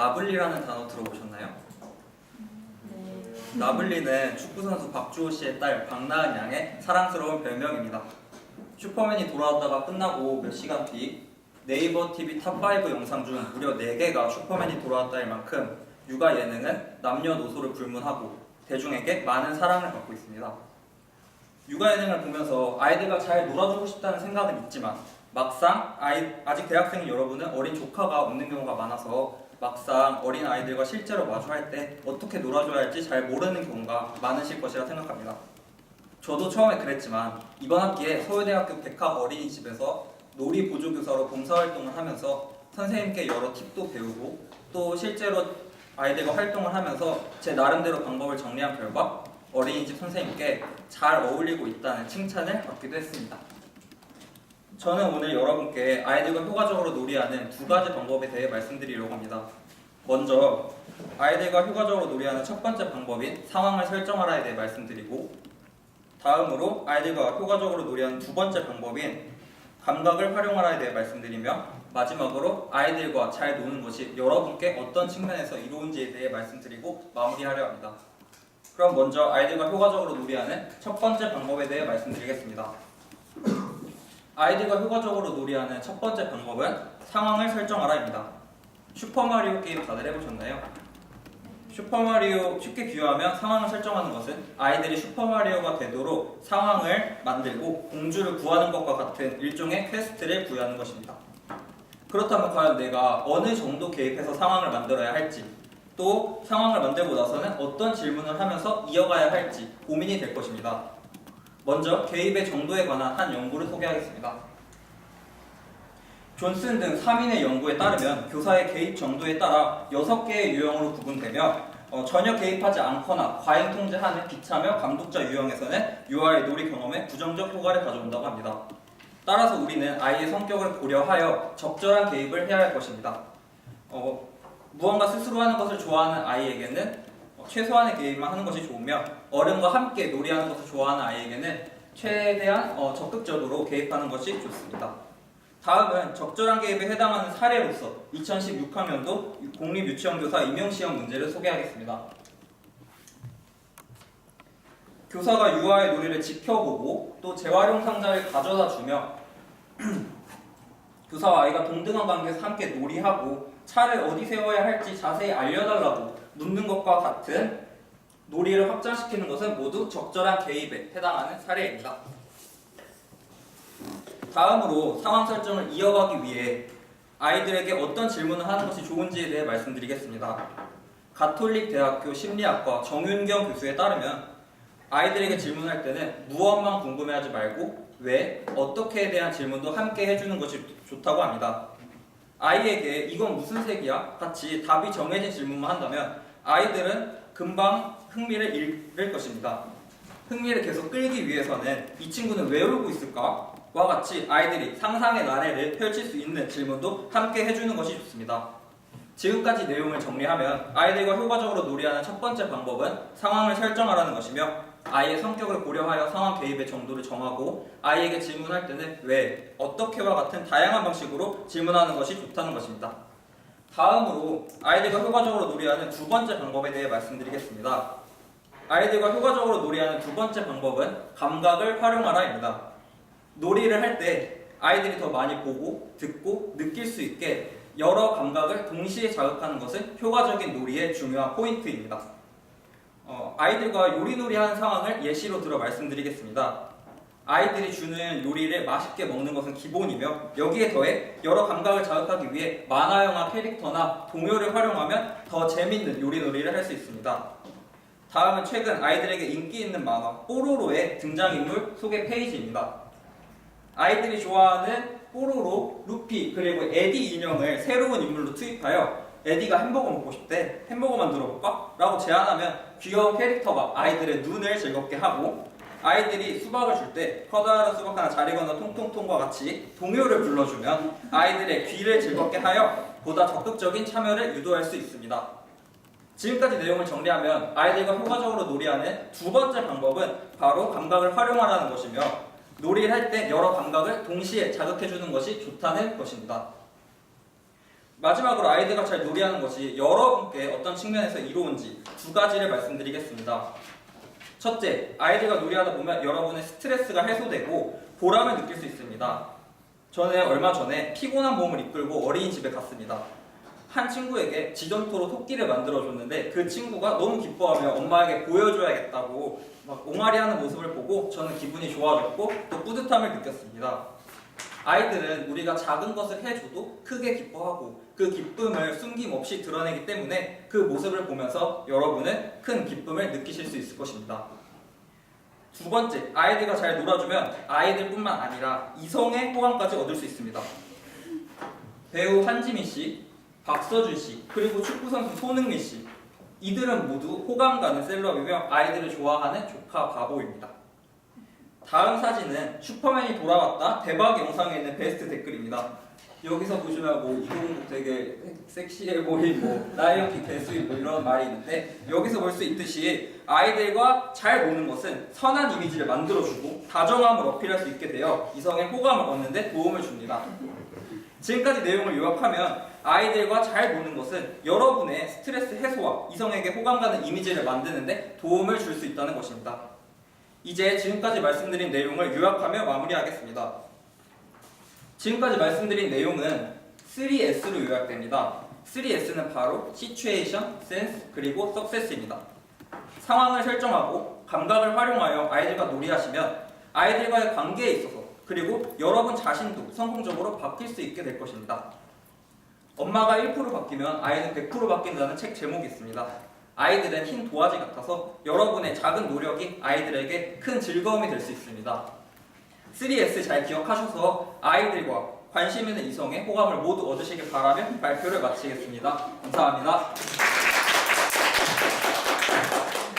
나블리라는 단어 들어보셨나요? 네. 나블리는 축구선수 박주호 씨의 딸 박나은 양의 사랑스러운 별명입니다. 슈퍼맨이 돌아왔다가 끝나고 몇 시간 뒤 네이버 TV 탑5 영상 중 무려 4개가 슈퍼맨이 돌아왔다일 만큼 육아 예능은 남녀노소를 불문하고 대중에게 많은 사랑을 받고 있습니다. 육아 예능을 보면서 아이들과 잘 놀아주고 싶다는 생각은 있지만 막상 아직 대학생인 여러분은 어린 조카가 없는 경우가 많아서 막상 어린 아이들과 실제로 마주할 때 어떻게 놀아줘야 할지 잘 모르는 경우가 많으실 것이라 생각합니다. 저도 처음에 그랬지만 이번 학기에 서울대학교 백학 어린이집에서 놀이 보조교사로 봉사활동을 하면서 선생님께 여러 팁도 배우고 또 실제로 아이들과 활동을 하면서 제 나름대로 방법을 정리한 결과 어린이집 선생님께 잘 어울리고 있다는 칭찬을 받기도 했습니다. 저는 오늘 여러분께 아이들과 효과적으로 놀이하는 2가지 방법에 대해 말씀드리려고 합니다. 먼저 아이들과 효과적으로 놀이하는 첫 번째 방법인 상황을 설정하라에 대해 말씀드리고, 다음으로 아이들과 효과적으로 놀이하는 2번째 방법인 감각을 활용하라에 대해 말씀드리며, 마지막으로 아이들과 잘 노는 것이 여러분께 어떤 측면에서 이로운지에 대해 말씀드리고 마무리하려 합니다. 그럼 먼저 아이들과 효과적으로 놀이하는 첫 번째 방법에 대해 말씀드리겠습니다. 아이들과 효과적으로 놀이하는 첫 번째 방법은 상황을 설정하라입니다. 슈퍼마리오 게임 다들 해보셨나요? 슈퍼마리오 쉽게 비유하면 상황을 설정하는 것은 아이들이 슈퍼마리오가 되도록 상황을 만들고 공주를 구하는 것과 같은 일종의 퀘스트를 부여하는 것입니다. 그렇다면 과연 내가 어느 정도 개입해서 상황을 만들어야 할지, 또 상황을 만들고 나서는 어떤 질문을 하면서 이어가야 할지 고민이 될 것입니다. 먼저 개입의 정도에 관한 한 연구를 소개하겠습니다. 존슨 등 3인의 연구에 따르면 교사의 개입 정도에 따라 6개의 유형으로 구분되며 전혀 개입하지 않거나 과잉 통제하는 비참여 감독자 유형에서는 유아의 놀이 경험에 부정적 효과를 가져온다고 합니다. 따라서 우리는 아이의 성격을 고려하여 적절한 개입을 해야 할 것입니다. 무언가 스스로 하는 것을 좋아하는 아이에게는 최소한의 개입만 하는 것이 좋으며, 어른과 함께 놀이하는 것을 좋아하는 아이에게는 최대한 적극적으로 개입하는 것이 좋습니다. 다음은 적절한 개입에 해당하는 사례로서 2016학년도 공립유치원교사 임용시험 문제를 소개하겠습니다. 교사가 유아의 놀이를 지켜보고 또 재활용 상자를 가져다 주며 교사와 아이가 동등한 관계에서 함께 놀이하고 차를 어디 세워야 할지 자세히 알려달라고 묻는 것과 같은 놀이를 확장시키는 것은 모두 적절한 개입에 해당하는 사례입니다. 다음으로 상황 설정을 이어가기 위해 아이들에게 어떤 질문을 하는 것이 좋은지에 대해 말씀드리겠습니다. 가톨릭 대학교 심리학과 정윤경 교수에 따르면 아이들에게 질문할 때는 무엇만 궁금해하지 말고 왜, 어떻게에 대한 질문도 함께 해주는 것이 좋다고 합니다. 아이에게 이건 무슨 색이야? 같이 답이 정해진 질문만 한다면 아이들은 금방 흥미를 잃을 것입니다. 흥미를 계속 끌기 위해서는 이 친구는 왜 울고 있을까? 와 같이 아이들이 상상의 나래를 펼칠 수 있는 질문도 함께 해주는 것이 좋습니다. 지금까지 내용을 정리하면 아이들과 효과적으로 놀이하는 첫 번째 방법은 상황을 설정하라는 것이며, 아이의 성격을 고려하여 상황 개입의 정도를 정하고 아이에게 질문할 때는 왜, 어떻게와 같은 다양한 방식으로 질문하는 것이 좋다는 것입니다. 다음으로 아이들과 효과적으로 놀이하는 2번째 방법에 대해 말씀드리겠습니다. 아이들과 효과적으로 놀이하는 2번째 방법은 감각을 활용하라입니다. 놀이를 할 때 아이들이 더 많이 보고 듣고 느낄 수 있게 여러 감각을 동시에 자극하는 것은 효과적인 놀이의 중요한 포인트입니다. 아이들과 요리놀이하는 상황을 예시로 들어 말씀드리겠습니다. 아이들이 주는 요리를 맛있게 먹는 것은 기본이며, 여기에 더해 여러 감각을 자극하기 위해 만화영화 캐릭터나 동요를 활용하면 더 재밌는 요리놀이를 할 수 있습니다. 다음은 최근 아이들에게 인기 있는 만화 뽀로로의 등장인물 소개 페이지입니다. 아이들이 좋아하는 뽀로로, 루피, 그리고 에디 인형을 새로운 인물로 투입하여 에디가 햄버거 먹고 싶대, 햄버거 만들어 볼까? 라고 제안하면 귀여운 캐릭터가 아이들의 눈을 즐겁게 하고, 아이들이 수박을 줄 때 커다란 수박 하나 잘 익었나 통통통과 같이 동요를 불러주면 아이들의 귀를 즐겁게 하여 보다 적극적인 참여를 유도할 수 있습니다. 지금까지 내용을 정리하면 아이들과 효과적으로 놀이하는 2번째 방법은 바로 감각을 활용하라는 것이며, 놀이를 할 때 여러 감각을 동시에 자극해주는 것이 좋다는 것입니다. 마지막으로 아이들과 잘 놀이하는 것이 여러분께 어떤 측면에서 이로운지 두 가지를 말씀드리겠습니다. 첫째, 아이들과 놀이하다 보면 여러분의 스트레스가 해소되고 보람을 느낄 수 있습니다. 저는 얼마 전에 피곤한 몸을 이끌고 어린이집에 갔습니다. 한 친구에게 지점토로 토끼를 만들어줬는데 그 친구가 너무 기뻐하며 엄마에게 보여줘야겠다고 막 옹알이하는 모습을 보고 저는 기분이 좋아졌고 또 뿌듯함을 느꼈습니다. 아이들은 우리가 작은 것을 해줘도 크게 기뻐하고 그 기쁨을 숨김없이 드러내기 때문에 그 모습을 보면서 여러분은 큰 기쁨을 느끼실 수 있을 것입니다. 두 번째, 아이들과 잘 놀아주면 아이들뿐만 아니라 이성의 호감까지 얻을 수 있습니다. 배우 한지민 씨, 박서준 씨, 그리고 축구선수 손흥민 씨, 이들은 모두 호감 가는 셀럽이며 아이들을 좋아하는 조카 바보입니다. 다음 사진은 슈퍼맨이 돌아왔다 대박 영상에 있는 베스트 댓글입니다. 여기서 보시면 뭐 이동국 되게 섹시해 보인 뭐 라이언킹 대수인 뭐 이런 말이 있는데 여기서 볼 수 있듯이 아이들과 잘 노는 것은 선한 이미지를 만들어주고 다정함을 어필할 수 있게 되어 이성의 호감을 얻는 데 도움을 줍니다. 지금까지 내용을 요약하면 아이들과 잘 노는 것은 여러분의 스트레스 해소와 이성에게 호감 가는 이미지를 만드는 데 도움을 줄 수 있다는 것입니다. 이제 지금까지 말씀드린 내용을 요약하며 마무리하겠습니다. 지금까지 말씀드린 내용은 3S로 요약됩니다. 3S는 바로 Situation, Sense, 그리고 Success입니다. 상황을 설정하고 감각을 활용하여 아이들과 놀이하시면 아이들과의 관계에 있어서 그리고 여러분 자신도 성공적으로 바뀔 수 있게 될 것입니다. 엄마가 1% 바뀌면 아이는 100% 바뀐다는 책 제목이 있습니다. 아이들은 흰 도화지 같아서 여러분의 작은 노력이 아이들에게 큰 즐거움이 될 수 있습니다. 3S 잘 기억하셔서 아이들과 관심 있는 이성의 호감을 모두 얻으시길 바라며 발표를 마치겠습니다. 감사합니다.